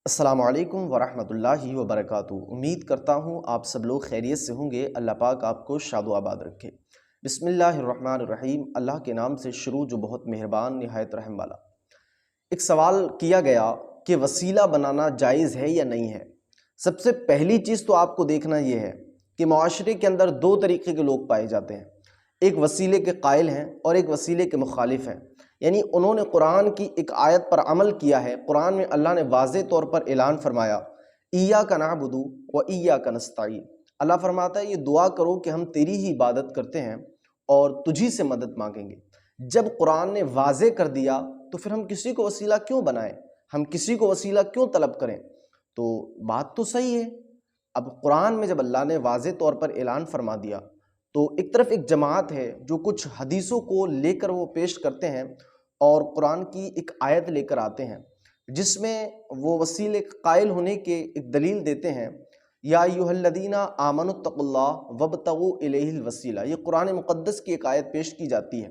السلام علیکم ورحمۃ اللہ وبرکاتہ۔ امید کرتا ہوں آپ سب لوگ خیریت سے ہوں گے۔ اللہ پاک آپ کو شاد و آباد رکھے۔ بسم اللہ الرحمن الرحیم۔ اللہ کے نام سے شروع جو بہت مہربان نہایت رحم والا۔ ایک سوال کیا گیا کہ وسیلہ بنانا جائز ہے یا نہیں ہے۔ سب سے پہلی چیز تو آپ کو دیکھنا یہ ہے کہ معاشرے کے اندر دو طریقے کے لوگ پائے جاتے ہیں، ایک وسیلے کے قائل ہیں اور ایک وسیلے کے مخالف ہیں۔ یعنی انہوں نے قرآن کی ایک آیت پر عمل کیا ہے۔ قرآن میں اللہ نے واضح طور پر اعلان فرمایا ایاک نعبد و ایاک نستعین۔ اللہ فرماتا ہے یہ دعا کرو کہ ہم تیری ہی عبادت کرتے ہیں اور تجھی سے مدد مانگیں گے۔ جب قرآن نے واضح کر دیا تو پھر ہم کسی کو وسیلہ کیوں بنائیں، ہم کسی کو وسیلہ کیوں طلب کریں؟ تو بات تو صحیح ہے۔ اب قرآن میں جب اللہ نے واضح طور پر اعلان فرما دیا تو ایک طرف ایک جماعت ہے جو کچھ حدیثوں کو لے کر وہ پیش کرتے ہیں اور قرآن کی ایک آیت لے کر آتے ہیں جس میں وہ وسیلے قائل ہونے کے ایک دلیل دیتے ہیں، یا ایھا الذین آمنوا اتقوا اللہ وابتغوا الیہ الوسیلہ۔ یہ قرآن مقدس کی ایک آیت پیش کی جاتی ہے،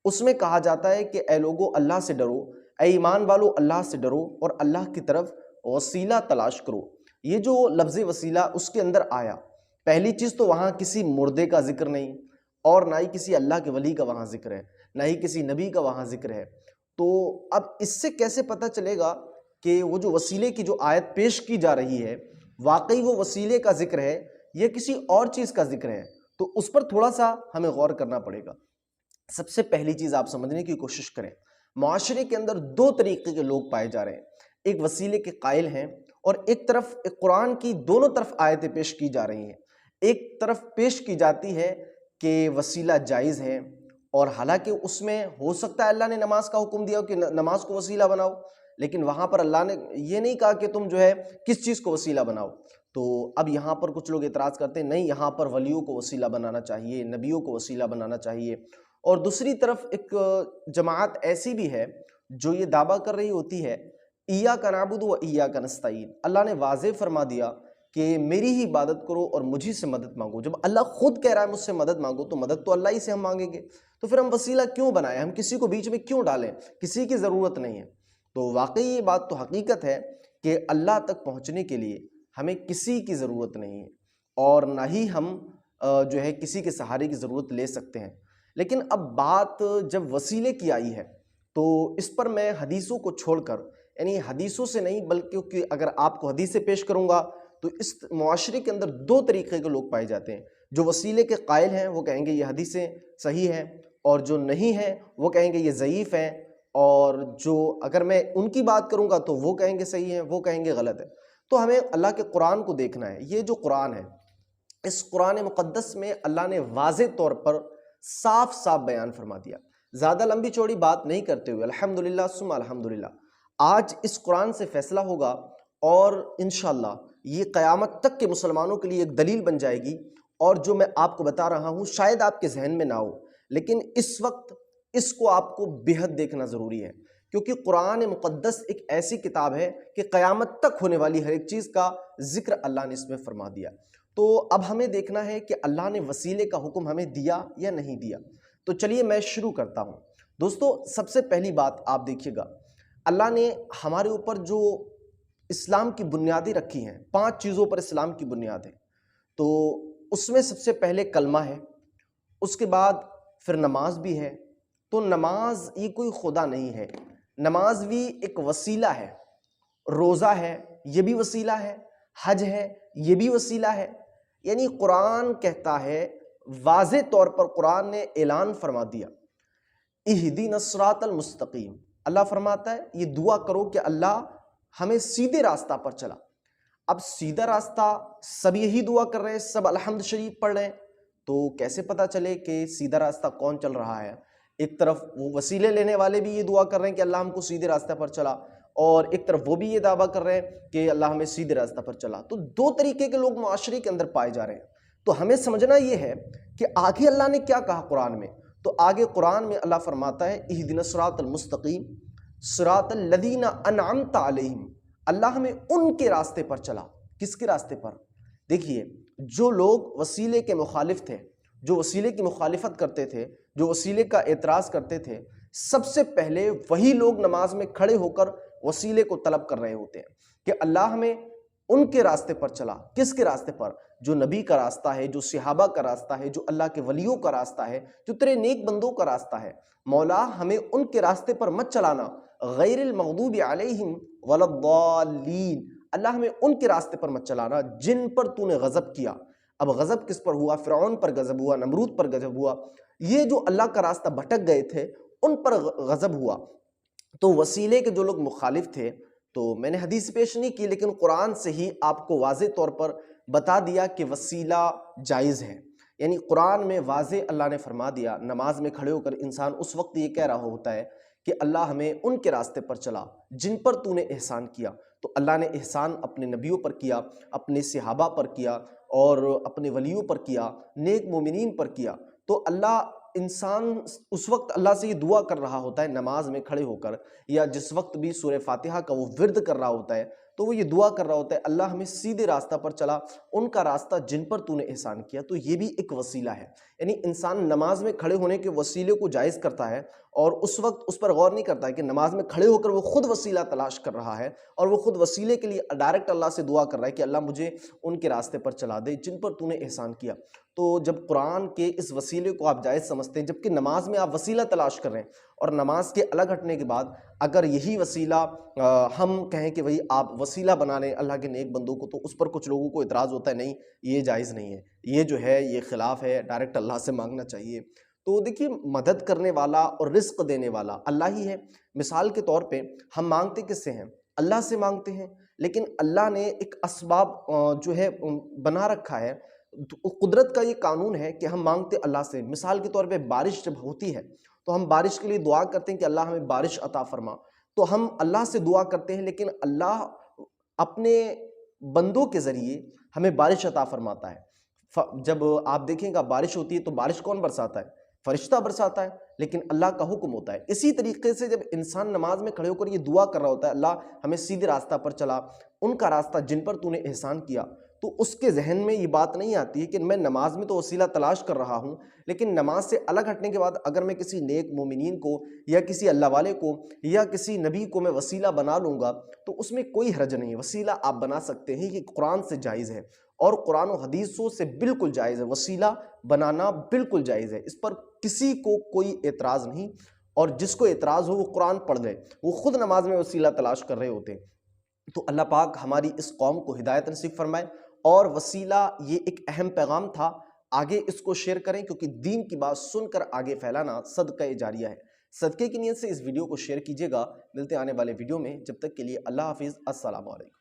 اس میں کہا جاتا ہے کہ اے لوگو اللہ سے ڈرو، اے ایمان والو اللہ سے ڈرو اور اللہ کی طرف وسیلہ تلاش کرو۔ یہ جو لفظ وسیلہ اس کے اندر آیا، پہلی چیز تو وہاں کسی مردے کا ذکر نہیں اور نہ ہی کسی اللہ کے ولی کا وہاں ذکر ہے، نہ ہی کسی نبی کا وہاں ذکر ہے۔ تو اب اس سے کیسے پتہ چلے گا کہ وہ جو وسیلے کی جو آیت پیش کی جا رہی ہے واقعی وہ وسیلے کا ذکر ہے یا کسی اور چیز کا ذکر ہے؟ تو اس پر تھوڑا سا ہمیں غور کرنا پڑے گا۔ سب سے پہلی چیز آپ سمجھنے کی کوشش کریں، معاشرے کے اندر دو طریقے کے لوگ پائے جا رہے ہیں، ایک وسیلے کے قائل ہیں اور ایک طرف ایک قرآن کی دونوں طرف آیتیں پیش کی جا رہی ہیں۔ ایک طرف پیش کی جاتی ہے کہ وسیلہ جائز ہے اور حالانکہ اس میں ہو سکتا ہے اللہ نے نماز کا حکم دیا کہ نماز کو وسیلہ بناؤ، لیکن وہاں پر اللہ نے یہ نہیں کہا کہ تم جو ہے کس چیز کو وسیلہ بناؤ۔ تو اب یہاں پر کچھ لوگ اعتراض کرتے ہیں نہیں، یہاں پر ولیوں کو وسیلہ بنانا چاہیے، نبیوں کو وسیلہ بنانا چاہیے۔ اور دوسری طرف ایک جماعت ایسی بھی ہے جو یہ دعویٰ کر رہی ہوتی ہے ایاک نعبد و ایاک نستعین۔ اللہ نے واضح فرما دیا کہ میری ہی عبادت کرو اور مجھی سے مدد مانگو۔ جب اللہ خود کہہ رہا ہے مجھ سے مدد مانگو تو مدد تو اللہ ہی سے ہم مانگیں گے، تو پھر ہم وسیلہ کیوں بنائیں، ہم کسی کو بیچ میں کیوں ڈالیں؟ کسی کی ضرورت نہیں ہے۔ تو واقعی یہ بات تو حقیقت ہے کہ اللہ تک پہنچنے کے لیے ہمیں کسی کی ضرورت نہیں ہے اور نہ ہی ہم جو ہے کسی کے سہارے کی ضرورت لے سکتے ہیں۔ لیکن اب بات جب وسیلے کی آئی ہے تو اس پر میں حدیثوں کو چھوڑ کر، یعنی حدیثوں سے نہیں بلکہ اگر آپ کو حدیث سے پیش کروں گا تو اس معاشرے کے اندر دو طریقے کے لوگ پائے جاتے ہیں۔ جو وسیلے کے قائل ہیں وہ کہیں گے یہ حدیثیں صحیح ہیں، اور جو نہیں ہیں وہ کہیں گے یہ ضعیف ہیں، اور جو اگر میں ان کی بات کروں گا تو وہ کہیں گے صحیح ہیں، وہ کہیں گے غلط ہے۔ تو ہمیں اللہ کے قرآن کو دیکھنا ہے۔ یہ جو قرآن ہے، اس قرآن مقدس میں اللہ نے واضح طور پر صاف صاف بیان فرما دیا۔ زیادہ لمبی چوڑی بات نہیں کرتے ہوئے الحمدللہ ثم الحمدللہ، آج اس قرآن سے فیصلہ ہوگا اور انشاءاللہ یہ قیامت تک کے مسلمانوں کے لیے ایک دلیل بن جائے گی۔ اور جو میں آپ کو بتا رہا ہوں شاید آپ کے ذہن میں نہ ہو، لیکن اس وقت اس کو آپ کو بہت دیکھنا ضروری ہے، کیونکہ قرآن مقدس ایک ایسی کتاب ہے کہ قیامت تک ہونے والی ہر ایک چیز کا ذکر اللہ نے اس میں فرما دیا۔ تو اب ہمیں دیکھنا ہے کہ اللہ نے وسیلے کا حکم ہمیں دیا یا نہیں دیا۔ تو چلیے میں شروع کرتا ہوں۔ دوستو سب سے پہلی بات آپ دیکھیے گا، اللہ نے ہمارے اوپر جو اسلام کی بنیادیں رکھی ہیں، 5 چیزوں پر اسلام کی بنیاد ہے، تو اس میں سب سے پہلے کلمہ ہے، اس کے بعد پھر نماز بھی ہے۔ تو نماز یہ کوئی خدا نہیں ہے، نماز بھی ایک وسیلہ ہے۔ روزہ ہے یہ بھی وسیلہ ہے، حج ہے یہ بھی وسیلہ ہے۔ یعنی قرآن کہتا ہے، واضح طور پر قرآن نے اعلان فرما دیا اہدنا الصراط المستقیم۔ اللہ فرماتا ہے یہ دعا کرو کہ اللہ ہمیں سیدھے راستہ پر چلا۔ اب سیدھا راستہ سب یہی دعا کر رہے ہیں، سب الحمد شریف پڑھ رہے ہیں، تو کیسے پتہ چلے کہ سیدھا راستہ کون چل رہا ہے؟ ایک طرف وہ وسیلے لینے والے بھی یہ دعا کر رہے ہیں کہ اللہ ہم کو سیدھے راستے پر چلا، اور ایک طرف وہ بھی یہ دعویٰ کر رہے ہیں کہ اللہ ہمیں سیدھے راستہ پر چلا۔ تو دو طریقے کے لوگ معاشرے کے اندر پائے جا رہے ہیں۔ تو ہمیں سمجھنا یہ ہے کہ آگے اللہ نے کیا کہا قرآن میں۔ تو آگے قرآن میں اللہ فرماتا ہے اہدنا الصراط المستقیم صراط الذین انعمت علیہم، اللہ ہمیں ان کے راستے پر چلا۔ کس کے راستے پر؟ دیکھیے، جو لوگ وسیلے کے مخالف تھے، جو وسیلے کی مخالفت کرتے تھے، جو وسیلے کا اعتراض کرتے تھے، سب سے پہلے وہی لوگ نماز میں کھڑے ہو کر وسیلے کو طلب کر رہے ہوتے ہیں۔ کہ اللہ ہمیں ان کے راستے پر چلا. کس کے راستے پر؟ جو نبی کا راستہ ہے، جو صحابہ کا راستہ ہے، جو اللہ کے ولیوں کا راستہ ہے، جو تیرے نیک بندوں کا راستہ ہے. مولا ہمیں ان کے راستے پر مت چلانا. غیر المغضوب علیہم ولا الضالین، اللہ ہمیں ان کے راستے پر مت چلانا جن پر تو نے غضب کیا. اب غضب کس پر ہوا؟ فرعون پر غضب ہوا، نمرود پر غضب ہوا. یہ جو اللہ کا راستہ بھٹک گئے تھے ان پر غضب ہوا. تو وسیلے کے جو لوگ مخالف تھے، تو میں نے حدیث پیش نہیں کی لیکن قرآن سے ہی آپ کو واضح طور پر بتا دیا کہ وسیلہ جائز ہے. یعنی قرآن میں واضح اللہ نے فرما دیا. نماز میں کھڑے ہو کر انسان اس وقت یہ کہہ رہا ہوتا ہے کہ اللہ ہمیں ان کے راستے پر چلا جن پر تو نے احسان کیا. تو اللہ نے احسان اپنے نبیوں پر کیا، اپنے صحابہ پر کیا، اور اپنے ولیوں پر کیا، نیک مومنین پر کیا. تو اللہ انسان اس وقت اللہ سے یہ دعا کر رہا ہوتا ہے نماز میں کھڑے ہو کر، یا جس وقت بھی سورہ فاتحہ کا وہ ورد کر رہا ہوتا ہے تو وہ یہ دعا کر رہا ہوتا ہے اللہ ہمیں سیدھے راستہ پر چلا، ان کا راستہ جن پر تو نے احسان کیا. تو یہ بھی ایک وسیلہ ہے. یعنی انسان نماز میں کھڑے ہونے کے وسیلے کو جائز کرتا ہے اور اس وقت اس پر غور نہیں کرتا ہے کہ نماز میں کھڑے ہو کر وہ خود وسیلہ تلاش کر رہا ہے اور وہ خود وسیلے کے لیے ڈائریکٹ اللہ سے دعا کر رہا ہے کہ اللہ مجھے ان کے راستے پر چلا دے جن پر تو نے احسان کیا. تو جب قرآن کے اس وسیلے کو آپ جائز سمجھتے ہیں، جبکہ نماز میں آپ وسیلہ تلاش کر رہے ہیں، اور نماز کے الگ ہٹنے کے بعد اگر یہی وسیلہ ہم کہیں کہ بھئی آپ وسیلہ بنا لیں اللہ کے نیک بندوں کو، تو اس پر کچھ لوگوں کو اعتراض ہوتا ہے نہیں یہ جائز نہیں ہے، یہ جو ہے یہ خلاف ہے، ڈائریکٹ اللہ سے مانگنا چاہیے. تو دیکھیے مدد کرنے والا اور رزق دینے والا اللہ ہی ہے. مثال کے طور پہ ہم مانگتے کس سے ہیں؟ اللہ سے مانگتے ہیں، لیکن اللہ نے ایک اسباب جو ہے بنا رکھا ہے. قدرت کا یہ قانون ہے کہ ہم مانگتے اللہ سے. مثال کے طور پہ بارش جب ہوتی ہے تو ہم بارش کے لیے دعا کرتے ہیں کہ اللہ ہمیں بارش عطا فرما. تو ہم اللہ سے دعا کرتے ہیں لیکن اللہ اپنے بندوں کے ذریعے ہمیں بارش عطا فرماتا ہے. جب آپ دیکھیں گا بارش ہوتی ہے تو بارش کون برساتا ہے؟ فرشتہ برساتا ہے، لیکن اللہ کا حکم ہوتا ہے. اسی طریقے سے جب انسان نماز میں کھڑے ہو کر یہ دعا کر رہا ہوتا ہے اللہ ہمیں سیدھے راستہ پر چلا، ان کا راستہ جن پر تو نے احسان کیا، تو اس کے ذہن میں یہ بات نہیں آتی ہے کہ میں نماز میں تو وسیلہ تلاش کر رہا ہوں، لیکن نماز سے الگ ہٹنے کے بعد اگر میں کسی نیک مومنین کو یا کسی اللہ والے کو یا کسی نبی کو میں وسیلہ بنا لوں گا تو اس میں کوئی حرج نہیں ہے. وسیلہ آپ بنا سکتے ہیں، یہ قرآن سے جائز ہے اور قرآن و حدیثوں سے بالکل جائز ہے. وسیلہ بنانا بالکل جائز ہے، اس پر کسی کو کوئی اعتراض نہیں. اور جس کو اعتراض ہو وہ قرآن پڑھ لے، وہ خود نماز میں وسیلہ تلاش کر رہے ہوتے ہیں. تو اللہ پاک ہماری اس قوم کو ہدایت نصیب فرمائے. اور وسیلہ یہ ایک اہم پیغام تھا، آگے اس کو شیئر کریں کیونکہ دین کی بات سن کر آگے پھیلانا صدقہ جاریہ ہے. صدقے کی نیت سے اس ویڈیو کو شیئر کیجیے گا. ملتے آنے والے ویڈیو میں، جب تک کے لیے اللہ حافظ. السلام علیکم.